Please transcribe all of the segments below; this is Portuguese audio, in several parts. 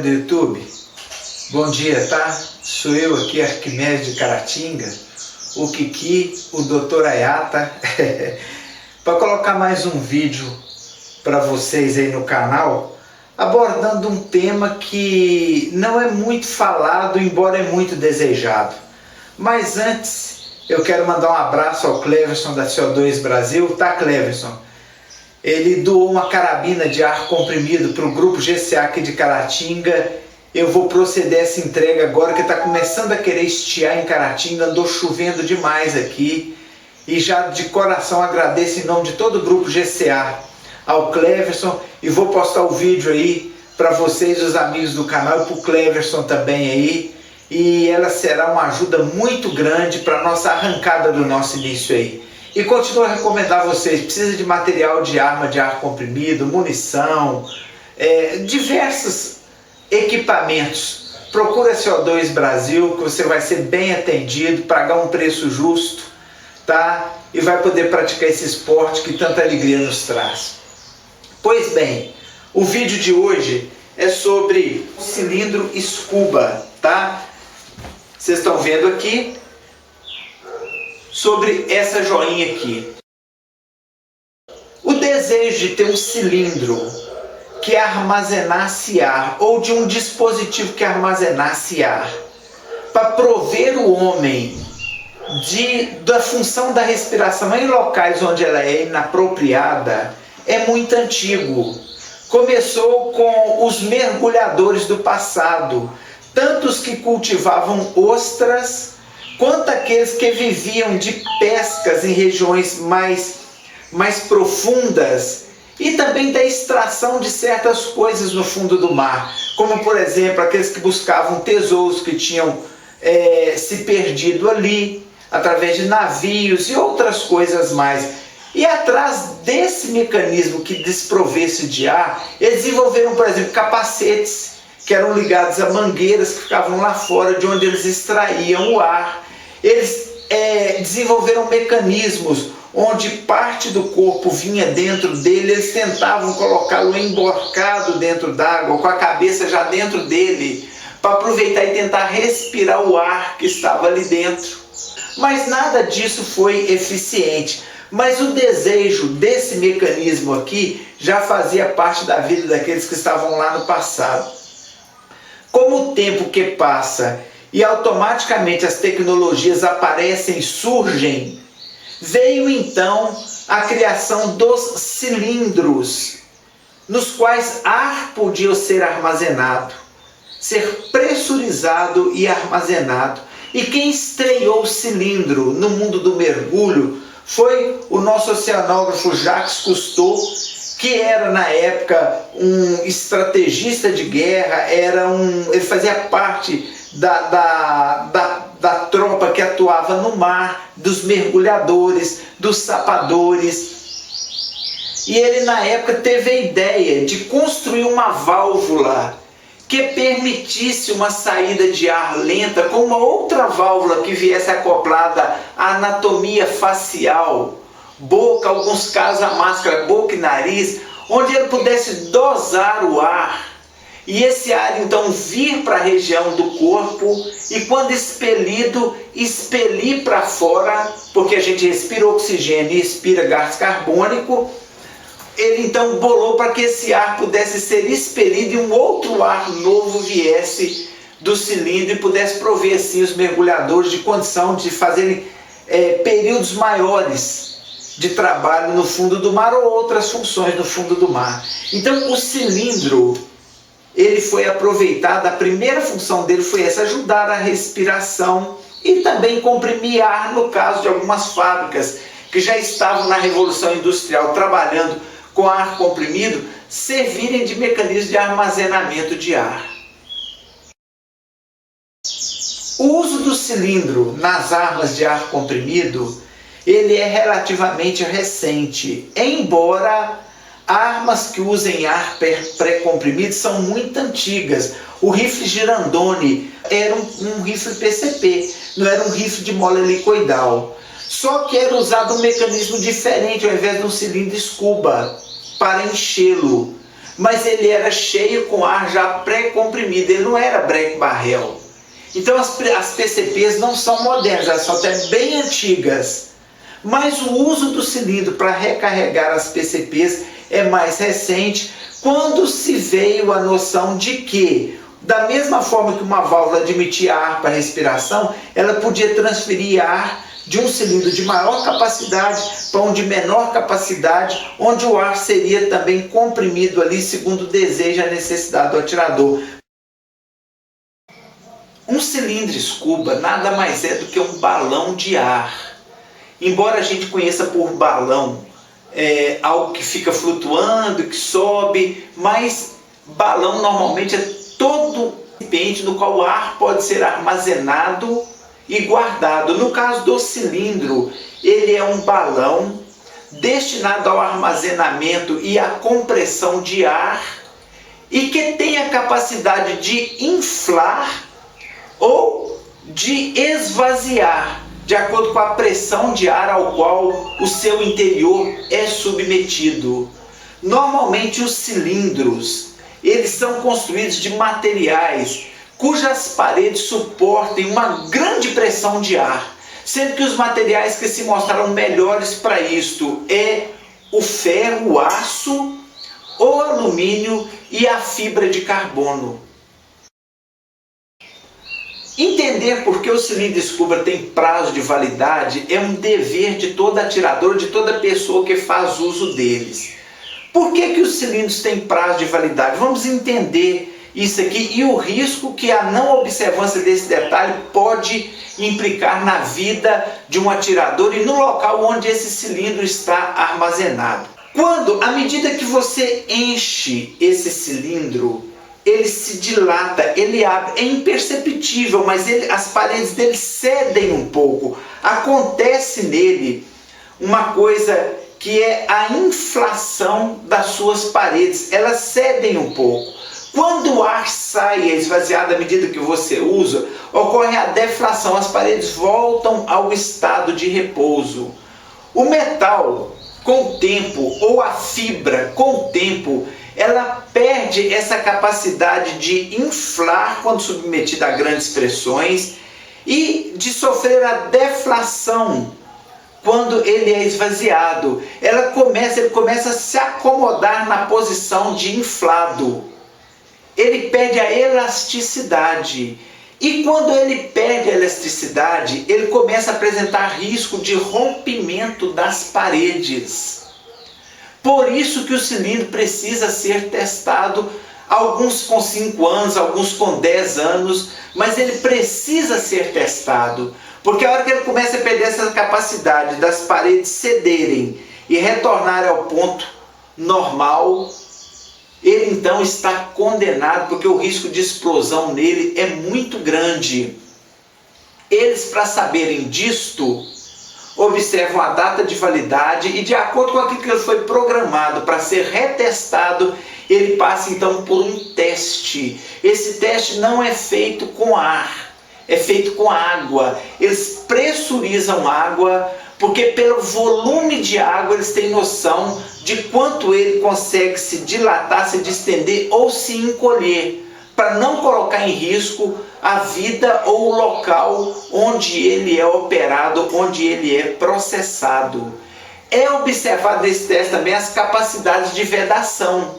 do YouTube? Bom dia, tá? Sou eu aqui, Arquimedes de Caratinga, o Kiki, o Dr. Ayata, para colocar mais um vídeo para vocês aí no canal, abordando um tema que não é muito falado, embora é muito desejado. Mas antes, eu quero mandar um abraço ao Cleverson da CO2 Brasil, tá, Cleverson? Ele doou uma carabina de ar comprimido para o grupo GCA aqui de Caratinga. Eu vou proceder a essa entrega agora, que está começando a querer estiar em Caratinga, andou chovendo demais aqui. E já de coração agradeço em nome de todo o grupo GCA ao Cleverson, e vou postar o vídeo aí para vocês, os amigos do canal, e para o Cleverson também aí. E ela será uma ajuda muito grande para a nossa arrancada do nosso início aí. E continuo a recomendar a vocês, precisa de material de arma de ar comprimido, munição, diversos equipamentos. Procura a CO2 Brasil, que você vai ser bem atendido, pagar um preço justo, tá? E vai poder praticar esse esporte que tanta alegria nos traz. Pois bem, o vídeo de hoje é sobre o cilindro Scuba, tá? Vocês estão vendo aqui, sobre essa joinha aqui. O desejo de ter um cilindro que armazenasse ar, ou de um dispositivo que armazenasse ar, para prover o homem da função da respiração em locais onde ela é inapropriada, é muito antigo. Começou com os mergulhadores do passado, tanto os que cultivavam ostras, quanto aqueles que viviam de pescas em regiões mais profundas, e também da extração de certas coisas no fundo do mar, como por exemplo aqueles que buscavam tesouros que tinham se perdido ali, através de navios e outras coisas mais. E atrás desse mecanismo que desprovesse de ar, eles desenvolveram, por exemplo, capacetes que eram ligados a mangueiras que ficavam lá fora, de onde eles extraíam o ar. Eles desenvolveram mecanismos onde parte do corpo vinha dentro dele, eles tentavam colocá-lo emborcado dentro d'água, com a cabeça já dentro dele, para aproveitar e tentar respirar o ar que estava ali dentro. Mas nada disso foi eficiente. Mas o desejo desse mecanismo aqui já fazia parte da vida daqueles que estavam lá no passado. Como o tempo que passa e automaticamente as tecnologias aparecem, surgem, veio então a criação dos cilindros, nos quais ar podia ser armazenado, ser pressurizado e armazenado. E quem estreou o cilindro no mundo do mergulho foi o nosso oceanógrafo Jacques Cousteau, que era na época um estrategista de guerra, ele fazia parte da tropa que atuava no mar, dos mergulhadores, dos sapadores. E ele na época teve a ideia de construir uma válvula que permitisse uma saída de ar lenta com uma outra válvula que viesse acoplada à anatomia facial, boca, alguns casos a máscara, boca e nariz, onde ele pudesse dosar o ar. E esse ar então vir para a região do corpo e, quando expelido, expelir para fora, porque a gente respira oxigênio e expira gás carbônico. Ele então bolou para que esse ar pudesse ser expelido e um outro ar novo viesse do cilindro e pudesse prover assim os mergulhadores de condição de fazerem períodos maiores de trabalho no fundo do mar ou outras funções no fundo do mar. Então o cilindro, ele foi aproveitado, a primeira função dele foi essa, ajudar a respiração e também comprimir ar no caso de algumas fábricas que já estavam na Revolução Industrial trabalhando com ar comprimido, servirem de mecanismo de armazenamento de ar. O uso do cilindro nas armas de ar comprimido, ele é relativamente recente, embora armas que usem ar pré-comprimido são muito antigas. O rifle Girandoni era um rifle PCP, não era um rifle de mola helicoidal. Só que era usado um mecanismo diferente, ao invés de um cilindro Scuba, para enchê-lo. mas ele era cheio com ar já pré-comprimido, ele não era break barrel. Então as PCPs não são modernas, elas são até bem antigas. Mas o uso do cilindro para recarregar as PCPs é mais recente, quando se veio a noção de que, da mesma forma que uma válvula admitia ar para respiração, ela podia transferir ar de um cilindro de maior capacidade para um de menor capacidade, onde o ar seria também comprimido ali segundo o desejo e a necessidade do atirador. Um cilindro scuba nada mais é do que um balão de ar. Embora a gente conheça por balão algo que fica flutuando, que sobe, mas balão normalmente é todo recipiente no qual o ar pode ser armazenado e guardado. No caso do cilindro, ele é um balão destinado ao armazenamento e à compressão de ar e que tem a capacidade de inflar ou de esvaziar, de acordo com a pressão de ar ao qual o seu interior é submetido. Normalmente os cilindros, eles são construídos de materiais cujas paredes suportem uma grande pressão de ar, sendo que os materiais que se mostraram melhores para isto é o ferro, o aço, o alumínio e a fibra de carbono. Entender por que o cilindro scuba tem prazo de validade é um dever de todo atirador, de toda pessoa que faz uso deles. Por que os cilindros têm prazo de validade? Vamos entender isso aqui e o risco que a não observância desse detalhe pode implicar na vida de um atirador e no local onde esse cilindro está armazenado. À medida que você enche esse cilindro, ele se dilata, ele abre, é imperceptível, mas as paredes dele cedem um pouco. Acontece nele uma coisa que é a inflação das suas paredes, elas cedem um pouco. Quando o ar sai e é esvaziado à medida que você usa, ocorre a deflação, as paredes voltam ao estado de repouso. O metal, com o tempo, ou a fibra, com o tempo, ela perde essa capacidade de inflar quando submetida a grandes pressões e de sofrer a deflação quando ele é esvaziado. Ele começa a se acomodar na posição de inflado. Ele perde a elasticidade. E quando ele perde a elasticidade, ele começa a apresentar risco de rompimento das paredes. Por isso que o cilindro precisa ser testado, alguns com 5 anos, alguns com 10 anos, mas ele precisa ser testado, porque a hora que ele começa a perder essa capacidade das paredes cederem e retornarem ao ponto normal, ele então está condenado, porque o risco de explosão nele é muito grande. Eles, para saberem disto, observam a data de validade e, de acordo com aquilo que ele foi programado para ser retestado, ele passa então por um teste. Esse teste não é feito com ar, é feito com água. Eles pressurizam água, porque pelo volume de água eles têm noção de quanto ele consegue se dilatar, se distender ou se encolher, para não colocar em risco a vida ou o local onde ele é operado, onde ele é processado. É observado nesse teste também as capacidades de vedação,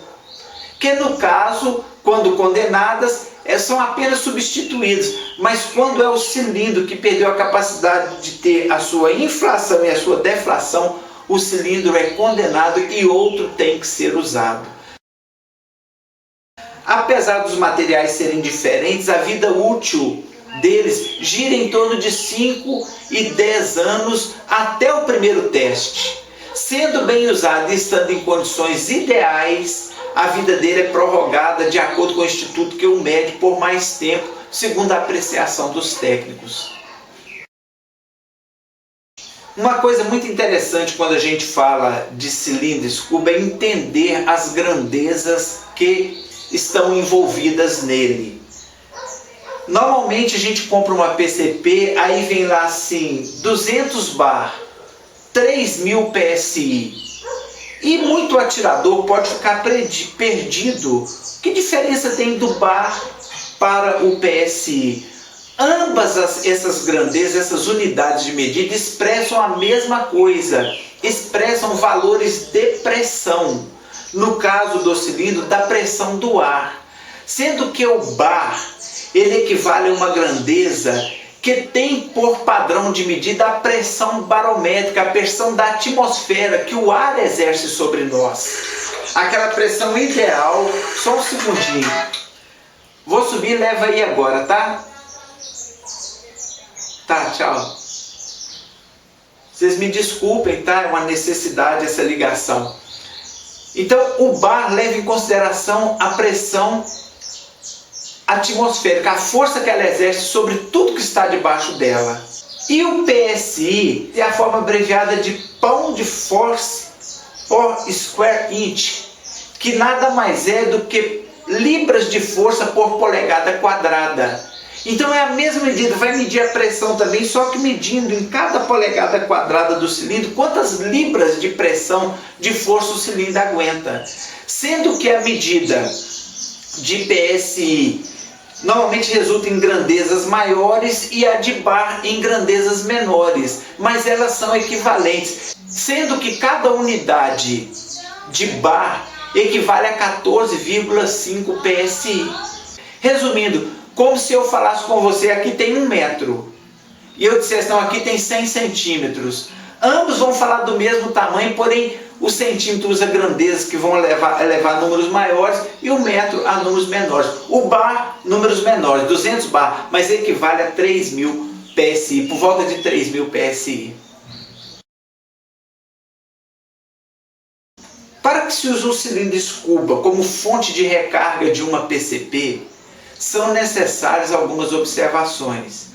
que no caso, quando condenadas, são apenas substituídas, mas quando é o cilindro que perdeu a capacidade de ter a sua inflação e a sua deflação, o cilindro é condenado e outro tem que ser usado. Apesar dos materiais serem diferentes, a vida útil deles gira em torno de 5 e 10 anos até o primeiro teste. Sendo bem usado e estando em condições ideais, a vida dele é prorrogada de acordo com o instituto que o mede por mais tempo, segundo a apreciação dos técnicos. Uma coisa muito interessante quando a gente fala de cilindro scuba é entender as grandezas que estão envolvidas nele. Normalmente a gente compra uma PCP, aí vem lá assim, 200 bar, 3.000 PSI. E muito atirador pode ficar perdido. Que diferença tem do bar para o PSI? Ambas essas grandezas, essas unidades de medida expressam a mesma coisa, expressam valores de pressão. No caso do cilindro, da pressão do ar. Sendo que o bar, ele equivale a uma grandeza que tem por padrão de medida a pressão barométrica, a pressão da atmosfera que o ar exerce sobre nós. Aquela pressão ideal. Só um segundinho. Vou subir e leva aí agora, tá? Tá, tchau. Vocês me desculpem, tá? É uma necessidade essa ligação. Então, o bar leva em consideração a pressão atmosférica, a força que ela exerce sobre tudo que está debaixo dela. E o PSI é a forma abreviada de Pound Force por Square Inch, que nada mais é do que libras de força por polegada quadrada. Então é a mesma medida, vai medir a pressão também, só que medindo em cada polegada quadrada do cilindro quantas libras de pressão, de força o cilindro aguenta. Sendo que a medida de PSI normalmente resulta em grandezas maiores e a de bar em grandezas menores, mas elas são equivalentes, sendo que cada unidade de bar equivale a 14,5 PSI. Resumindo, como se eu falasse com você, aqui tem 1 metro, e eu dissesse, não, aqui tem 100 centímetros. Ambos vão falar do mesmo tamanho, porém o centímetro usa grandezas que vão elevar a números maiores e o metro a números menores. O bar, números menores, 200 bar, mas equivale a 3.000 PSI, por volta de 3.000 PSI. Para que se use um cilindro Scuba como fonte de recarga de uma PCP, são necessárias algumas observações.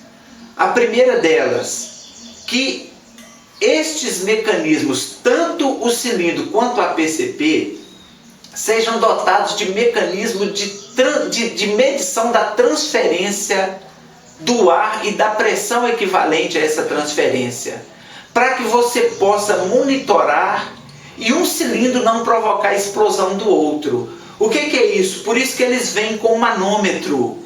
A primeira delas, que estes mecanismos, tanto o cilindro quanto a PCP, sejam dotados de mecanismo de medição da transferência do ar e da pressão equivalente a essa transferência, para que você possa monitorar e um cilindro não provocar a explosão do outro. O que é isso? Por isso que eles vêm com um manômetro.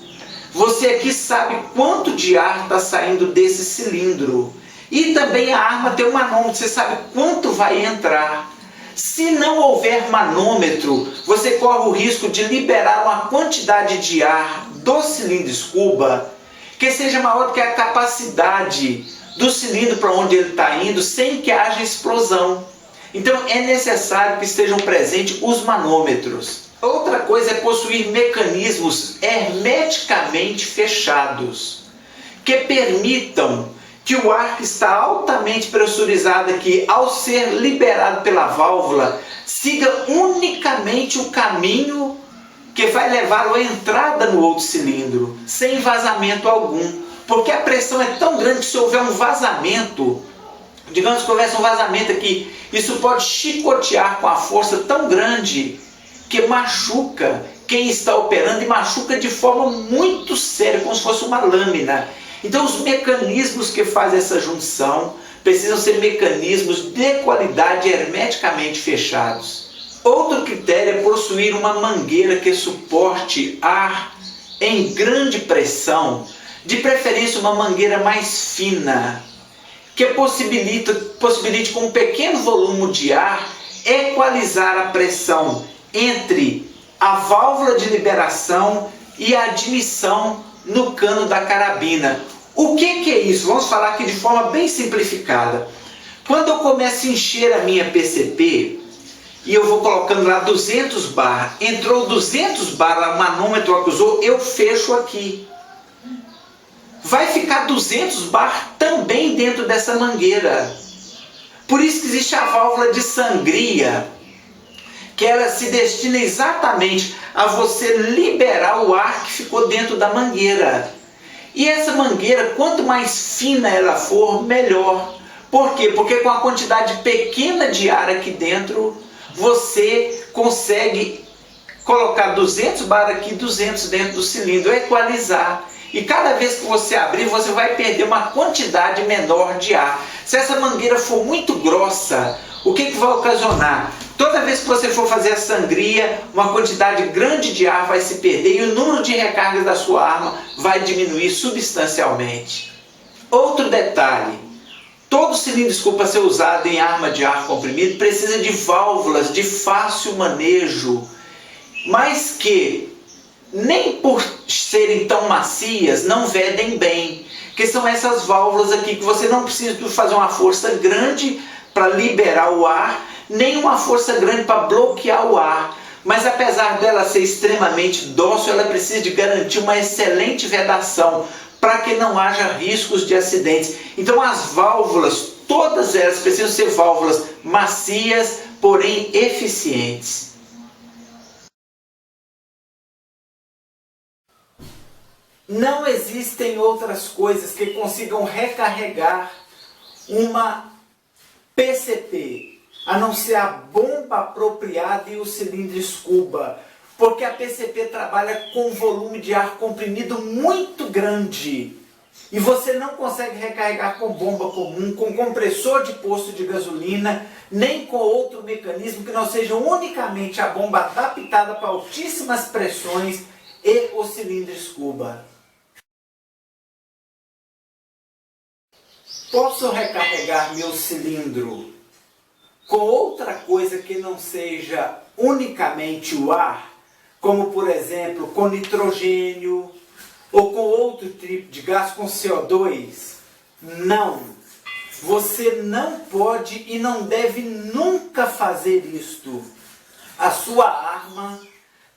Você aqui sabe quanto de ar está saindo desse cilindro. E também a arma tem um manômetro, você sabe quanto vai entrar. Se não houver manômetro, você corre o risco de liberar uma quantidade de ar do cilindro Scuba que seja maior do que a capacidade do cilindro para onde ele está indo, sem que haja explosão. Então é necessário que estejam presentes os manômetros. Outra coisa é possuir mecanismos hermeticamente fechados, que permitam que o ar que está altamente pressurizado aqui, ao ser liberado pela válvula, siga unicamente o caminho que vai levá-lo à entrada no outro cilindro, sem vazamento algum. Porque a pressão é tão grande que se houver um vazamento, digamos que houvesse um vazamento aqui, isso pode chicotear com a força tão grande que machuca quem está operando e machuca de forma muito séria, como se fosse uma lâmina. Então os mecanismos que fazem essa junção precisam ser mecanismos de qualidade hermeticamente fechados. Outro critério é possuir uma mangueira que suporte ar em grande pressão, de preferência uma mangueira mais fina, que possibilite com um pequeno volume de ar equalizar a pressão entre a válvula de liberação e a admissão no cano da carabina. O que é isso? Vamos falar aqui de forma bem simplificada. Quando eu começo a encher a minha PCP e eu vou colocando lá 200 bar, entrou 200 bar, o manômetro acusou, eu fecho aqui. Vai ficar 200 bar também dentro dessa mangueira. Por isso que existe a válvula de sangria, que ela se destina exatamente a você liberar o ar que ficou dentro da mangueira. E essa mangueira, quanto mais fina ela for, melhor. Por quê? Porque com a quantidade pequena de ar aqui dentro, você consegue colocar 200 bar aqui, 200 dentro do cilindro, equalizar. E cada vez que você abrir, você vai perder uma quantidade menor de ar. Se essa mangueira for muito grossa, o que vai ocasionar? Toda vez que você for fazer a sangria, uma quantidade grande de ar vai se perder e o número de recargas da sua arma vai diminuir substancialmente. Outro detalhe, todo cilindro Scooby para ser usado em arma de ar comprimido precisa de válvulas de fácil manejo, mas que nem por serem tão macias não vedem bem, que são essas válvulas aqui que você não precisa fazer uma força grande para liberar o ar, nem uma força grande para bloquear o ar, mas apesar dela ser extremamente dócil, ela precisa de garantir uma excelente vedação para que não haja riscos de acidentes. Então as válvulas, todas elas precisam ser válvulas macias, porém eficientes. Não existem outras coisas que consigam recarregar uma PCP, a não ser a bomba apropriada e o cilindro Scooby, porque a PCP trabalha com volume de ar comprimido muito grande e você não consegue recarregar com bomba comum, com compressor de posto de gasolina, nem com outro mecanismo que não seja unicamente a bomba adaptada para altíssimas pressões e o cilindro Scooby. Posso recarregar meu cilindro com outra coisa que não seja unicamente o ar, como por exemplo com nitrogênio ou com outro tipo de gás, com CO2? Não. Você não pode e não deve nunca fazer isto. A sua arma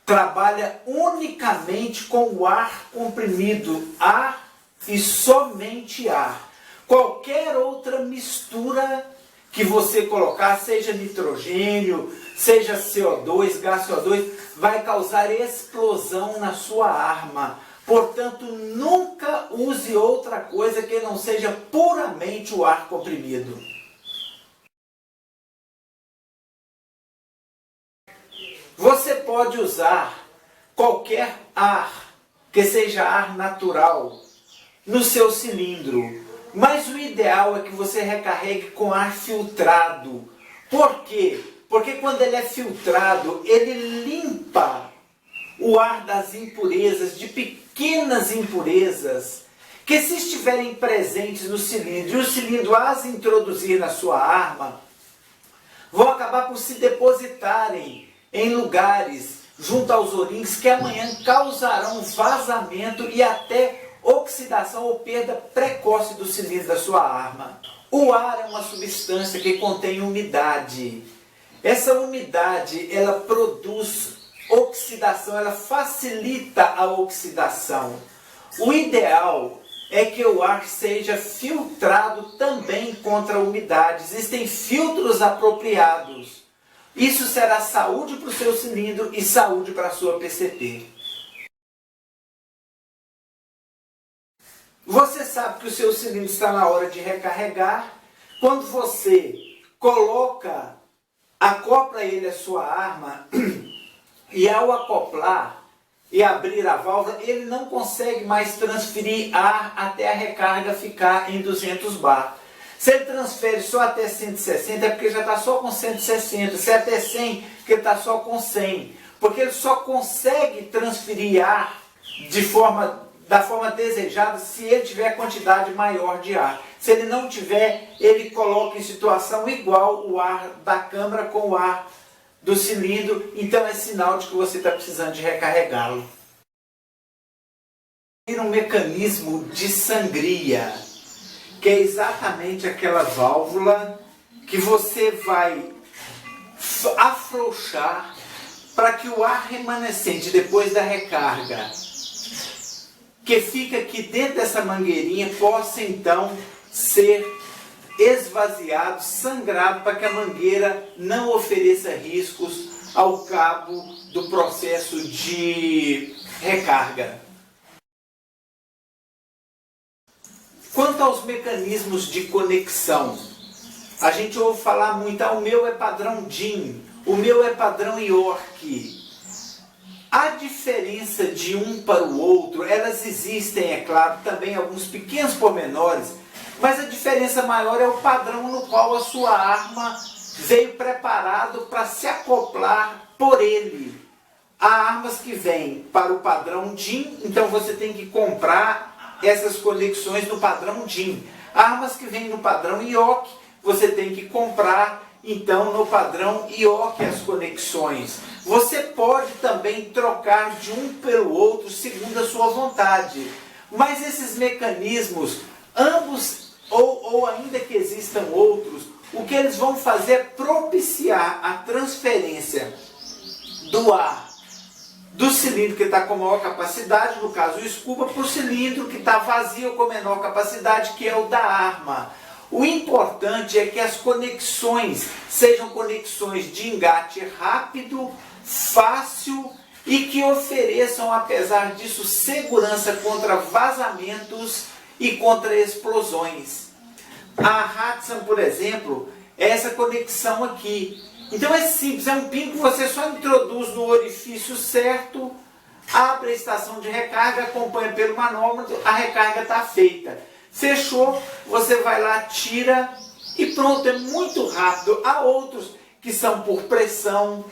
trabalha unicamente com o ar comprimido, ar e somente ar. Qualquer outra mistura que você colocar, seja nitrogênio, seja CO2, gás CO2, vai causar explosão na sua arma. Portanto, nunca use outra coisa que não seja puramente o ar comprimido. Você pode usar qualquer ar, que seja ar natural, no seu cilindro. Mas o ideal é que você recarregue com ar filtrado. Por quê? Porque quando ele é filtrado, ele limpa o ar das impurezas, de pequenas impurezas, que se estiverem presentes no cilindro, e o cilindro as introduzir na sua arma, vão acabar por se depositarem em lugares junto aos O-rings que amanhã causarão vazamento e até oxidação ou perda precoce do cilindro da sua arma. O ar é uma substância que contém umidade. Essa umidade, ela produz oxidação, ela facilita a oxidação. O ideal é que o ar seja filtrado também contra a umidade. Existem filtros apropriados. Isso será saúde para o seu cilindro e saúde para a sua PCP. Você sabe que o seu cilindro está na hora de recarregar quando você acopla ele à sua arma e ao acoplar e abrir a válvula, ele não consegue mais transferir ar até a recarga ficar em 200 bar. Se ele transfere só até 160 é porque já está só com 160, se é até 100 porque ele está só com 100, porque ele só consegue transferir ar da forma desejada se ele tiver quantidade maior de ar. Se ele não tiver, ele coloca em situação igual o ar da câmara com o ar do cilindro, então é sinal de que você está precisando de recarregá-lo. Tem um mecanismo de sangria, que é exatamente aquela válvula que você vai afrouxar para que o ar remanescente depois da recarga que fica aqui dentro dessa mangueirinha possa então ser esvaziado, sangrado, para que a mangueira não ofereça riscos ao cabo do processo de recarga. Quanto aos mecanismos de conexão, a gente ouve falar muito, o meu é padrão DIN, o meu é padrão York. A diferença de um para o outro, elas existem, é claro, também alguns pequenos pormenores, mas a diferença maior é o padrão no qual a sua arma veio preparado para se acoplar por ele. Há armas que vêm para o padrão DIN, então você tem que comprar essas conexões no padrão DIN. Armas que vêm no padrão IOC, você tem que comprar então no padrão IOC as conexões. Você pode também trocar de um pelo outro segundo a sua vontade. Mas esses mecanismos, ambos, ou ainda que existam outros, o que eles vão fazer é propiciar a transferência do ar do cilindro que está com maior capacidade, no caso o scuba, para o cilindro que está vazio com menor capacidade, que é o da arma. O importante é que as conexões sejam conexões de engate rápido, fácil e que ofereçam, apesar disso, segurança contra vazamentos e contra explosões. A Hudson, por exemplo, é essa conexão aqui. Então é simples, é um pino que você só introduz no orifício certo, abre a estação de recarga, acompanha pelo manômetro, a recarga está feita. Fechou, você vai lá, tira e pronto, é muito rápido. Há outros que são por pressão,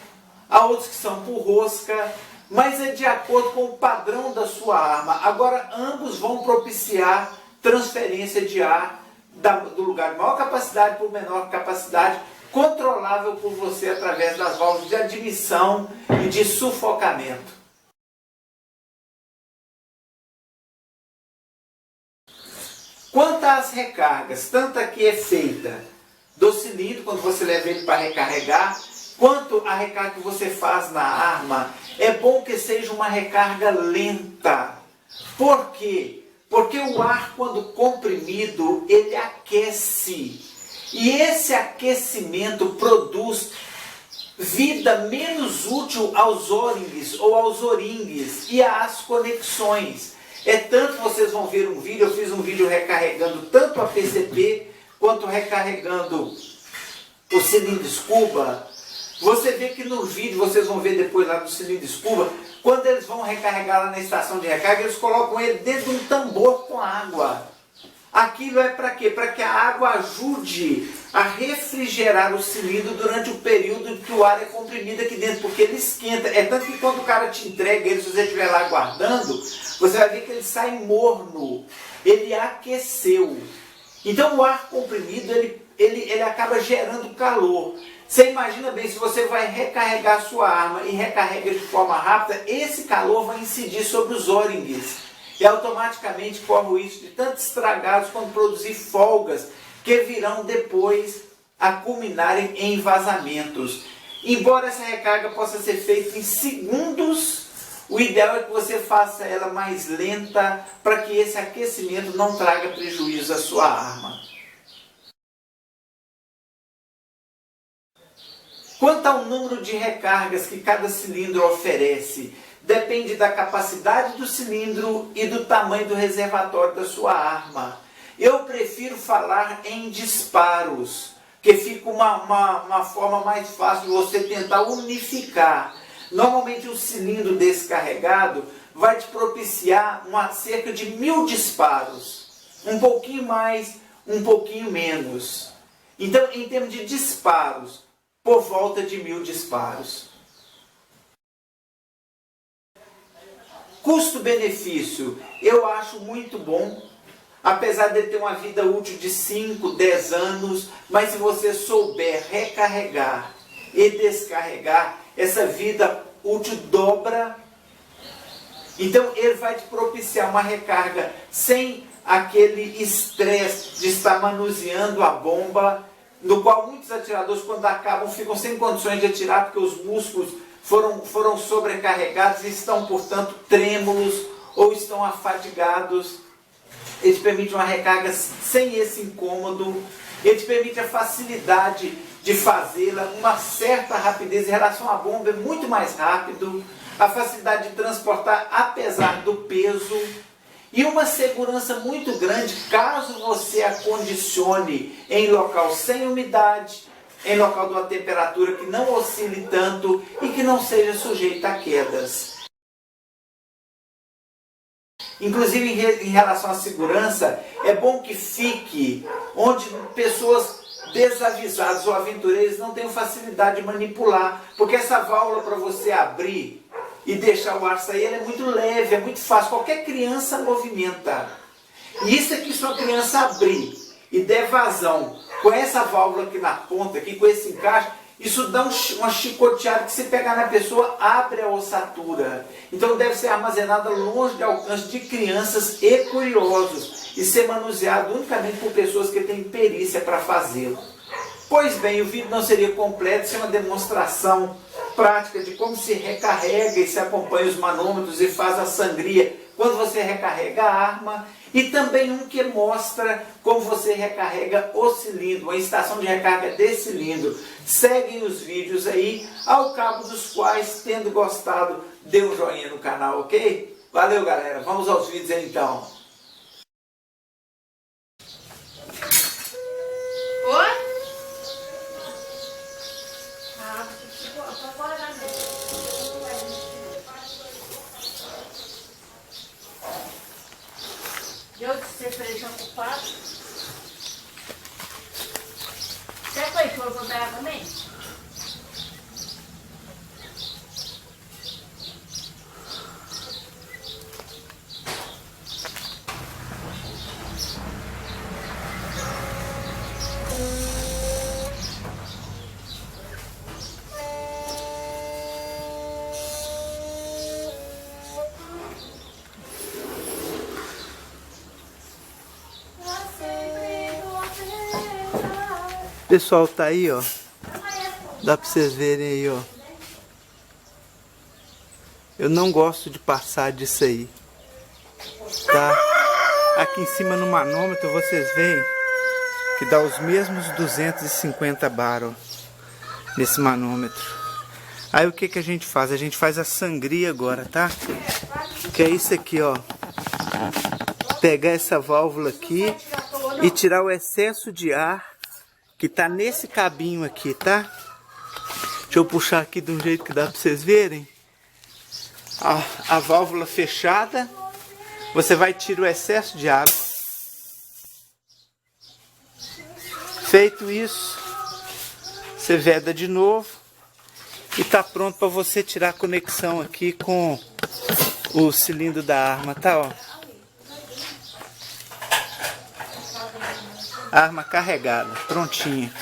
há outros que são por rosca, mas é de acordo com o padrão da sua arma. Agora ambos vão propiciar transferência de ar do lugar de maior capacidade para o menor capacidade, controlável por você através das válvulas de admissão e de sufocamento. Quanto às recargas, tanto a que é feita do cilindro, quando você leva ele para recarregar, quanto a recarga que você faz na arma, é bom que seja uma recarga lenta. Por quê? Porque o ar, quando comprimido, ele aquece. E esse aquecimento produz vida menos útil aos O-rings ou aos O-rings e às conexões. É tanto, vocês vão ver um vídeo, eu fiz um vídeo recarregando tanto a PCP quanto recarregando o cilindro scuba. Você vê que no vídeo, vocês vão ver depois lá do cilindro scuba, quando eles vão recarregar lá na estação de recarga, eles colocam ele dentro de um tambor com água. Aquilo é para quê? Para que a água ajude a refrigerar o cilindro durante o período que o ar é comprimido aqui dentro, porque ele esquenta. É tanto que quando o cara te entrega ele, se você estiver lá guardando, você vai ver que ele sai morno. Ele aqueceu. Então o ar comprimido, ele acaba gerando calor. Você imagina bem, se você vai recarregar a sua arma e recarrega de forma rápida, esse calor vai incidir sobre os O-rings. E automaticamente corre o risco de tanto estragados quanto produzir folgas que virão depois a culminarem em vazamentos. Embora essa recarga possa ser feita em segundos, o ideal é que você faça ela mais lenta para que esse aquecimento não traga prejuízo à sua arma. Quanto ao número de recargas que cada cilindro oferece, depende da capacidade do cilindro e do tamanho do reservatório da sua arma. Eu prefiro falar em disparos, que fica uma forma mais fácil de você tentar unificar. Normalmente um cilindro descarregado vai te propiciar cerca de 1000 disparos. Um pouquinho mais, um pouquinho menos. Então, em termos de disparos, por volta de 1000 disparos. Custo-benefício, eu acho muito bom, apesar de ter uma vida útil de 5, 10 anos, mas se você souber recarregar e descarregar, essa vida útil dobra. Então ele vai te propiciar uma recarga sem aquele estresse de estar manuseando a bomba, no qual muitos atiradores, quando acabam, ficam sem condições de atirar, porque os músculos foram sobrecarregados e estão, portanto, trêmulos ou estão afadigados. Ele te permite uma recarga sem esse incômodo, ele te permite a facilidade de fazê-la, uma certa rapidez em relação à bomba, é muito mais rápido, a facilidade de transportar apesar do peso, e uma segurança muito grande caso você acondicione em local sem umidade, em local de uma temperatura que não oscile tanto e que não seja sujeita a quedas. Inclusive em relação à segurança, é bom que fique onde pessoas desavisados ou aventureiros não tenham facilidade de manipular, porque essa válvula para você abrir e deixar o ar sair, ela é muito leve, é muito fácil, qualquer criança movimenta. E isso aqui, se uma criança abrir e der vazão com essa válvula aqui na ponta, aqui com esse encaixe, isso dá uma chicoteada que se pegar na pessoa, abre a ossatura. Então deve ser armazenada longe de alcance de crianças e curiosos e ser manuseado unicamente por pessoas que têm perícia para fazê-lo. Pois bem, o vídeo não seria completo sem uma demonstração prática de como se recarrega e se acompanha os manômetros e faz a sangria quando você recarrega a arma, e também um que mostra como você recarrega o cilindro, a estação de recarga desse cilindro. Seguem os vídeos aí, ao cabo dos quais, tendo gostado, dê um joinha no canal, ok? Valeu, galera, vamos aos vídeos aí, então. Você feijão ocupado. Quer que eu vou dar também? Pessoal, tá aí, ó. Dá pra vocês verem aí, ó. Eu não gosto de passar disso aí, tá? Aqui em cima no manômetro vocês veem que dá os mesmos 250 bar, ó, nesse manômetro. Aí o que que a gente faz? A gente faz a sangria agora, tá? Que é isso aqui, ó. Pegar essa válvula aqui e tirar o excesso de ar que tá nesse cabinho aqui, tá? Deixa eu puxar aqui de um jeito que dá pra vocês verem. A válvula fechada, você vai tirar o excesso de água. Feito isso, você veda de novo e tá pronto para você tirar a conexão aqui com o cilindro da arma, tá? Ó. Arma carregada, prontinha.